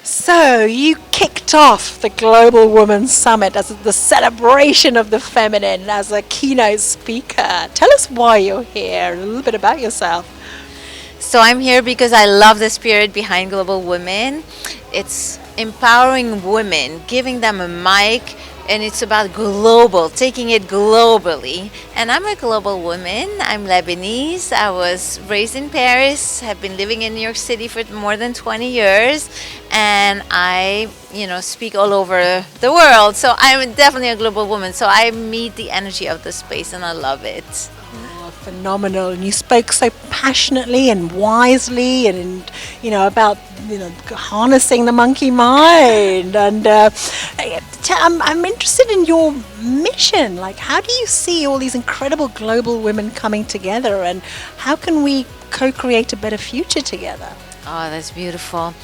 So, you kicked off the Global Women's Summit as the celebration of the feminine as a keynote speaker. Tell us why you're here, a little bit about yourself. So I'm here because I love the spirit behind Global Women. It's empowering women, giving them a mic, and it's about global, taking it globally. And I'm a global woman. I'm Lebanese. I was raised in Paris, have been living in New York City for more than 20 years, and I speak all over the world. So I'm definitely a global woman. So I meet the energy of the space and I love it. Oh, phenomenal. And you spoke so passionately and wisely about, harnessing the monkey mind. And I'm interested in your mission. Like, how do you see all these incredible global women coming together and how can we co-create a better future together? Oh, that's beautiful.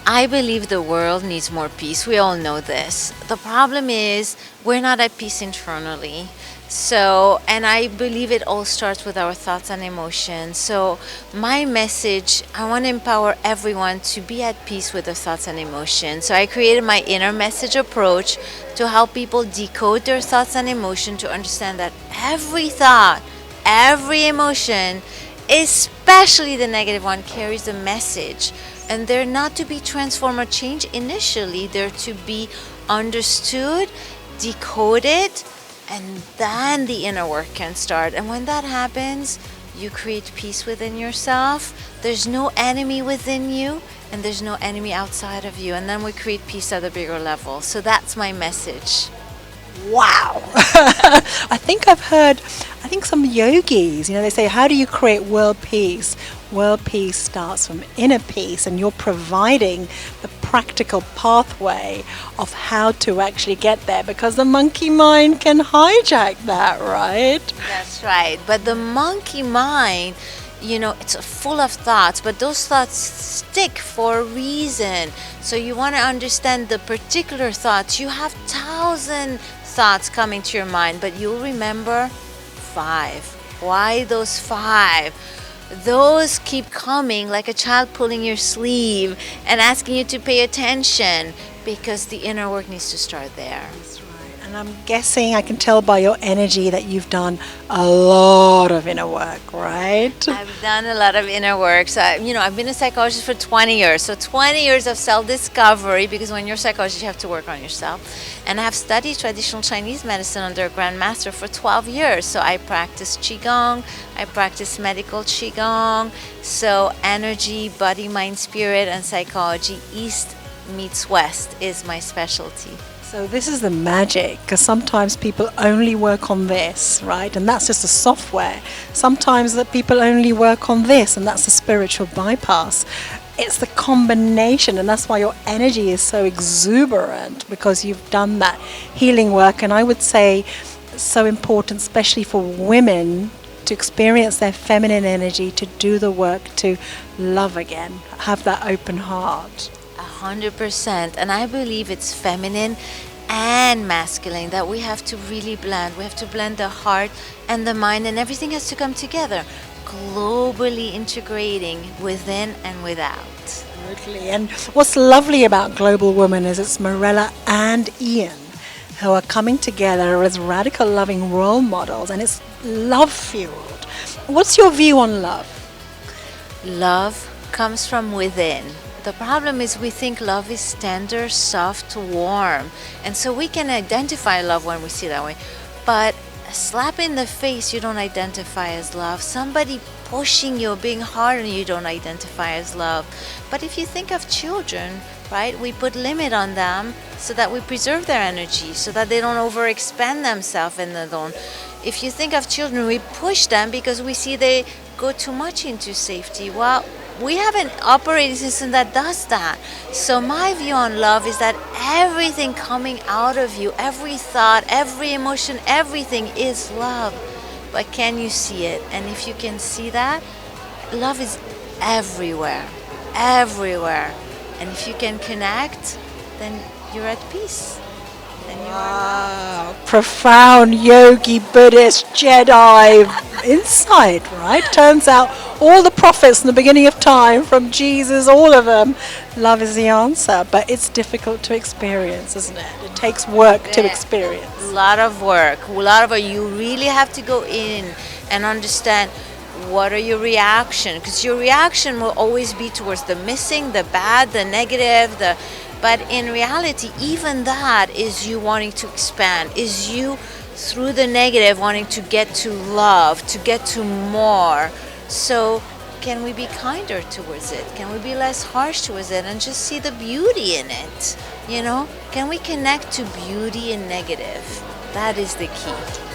I believe the world needs more peace. We all know this. The problem is we're not at peace internally. So, and I believe it all starts with our thoughts and emotions. So, my message, I want to empower everyone to be at peace with their thoughts and emotions. So, I created my inner message approach to help people decode their thoughts and emotions to understand that every thought, every emotion, especially the negative one, carries a message. And they're not to be transformed or changed initially, they're to be understood, decoded, and then the inner work can start. And when that happens, you create peace within yourself. There's no enemy within you, and there's no enemy outside of you. And then we create peace at a bigger level. So that's my message. Wow. I think some yogis, they say, how do you create world peace? World peace starts from inner peace, and you're providing the practical pathway of how to actually get there because the monkey mind can hijack that, right? That's right. But the monkey mind, it's full of thoughts, but those thoughts stick for a reason. So you want to understand the particular thoughts. You have 1,000 thoughts coming to your mind, but you'll remember 5. Why those 5? Those keep coming like a child pulling your sleeve and asking you to pay attention because the inner work needs to start there. That's right. And I'm guessing I can tell by your energy that you've done a lot of inner work, right? I've done a lot of inner work. So, I've been a psychologist for 20 years. So 20 years of self-discovery, because when you're a psychologist, you have to work on yourself. And I have studied traditional Chinese medicine under a grandmaster for 12 years. So I practice Qigong, I practice medical Qigong. So energy, body, mind, spirit, and psychology, East meets West is my specialty. So this is the magic, because sometimes people only work on this, right? And that's just the software. Sometimes that people only work on this, and that's the spiritual bypass. It's the combination, and that's why your energy is so exuberant, because you've done that healing work. And I would say so important, especially for women, to experience their feminine energy, to do the work, to love again, have that open heart. 100%. And I believe it's feminine and masculine that we have to really blend. We have to blend the heart and the mind, and everything has to come together, globally integrating within and without. Absolutely. And what's lovely about Global Women is it's Morella and Ian who are coming together as radical loving role models, and it's love fueled. What's your view on love? Love comes from within. The problem is we think love is tender, soft, warm. And so we can identify love when we see that way. But a slap in the face, you don't identify as love. Somebody pushing you, being hard on you, don't identify as love. But if you think of children, right, we put limit on them so that we preserve their energy, so that they don't overexpand themselves and they don't. If you think of children, we push them because we see they go too much into safety. Well, we have an operating system that does that. So my view on love is that everything coming out of you, every thought, every emotion, everything is love. But can you see it? And if you can see that, love is everywhere, everywhere. And if you can connect, then you're at peace. Then you are loved. Profound yogi, Buddhist, Jedi insight, right? Turns out all the prophets in the beginning of time, from Jesus, all of them, love is the answer. But it's difficult to experience, isn't it? It takes work to experience. A lot of work. A lot of work. You really have to go in and understand what are your reaction, because your reaction will always be towards the missing, the bad, the negative, but in reality, even that is you wanting to expand, is you through the negative wanting to get to love, to get to more. So can we be kinder towards it? Can we be less harsh towards it and just see the beauty in it? Can we connect to beauty and negative? That is the key.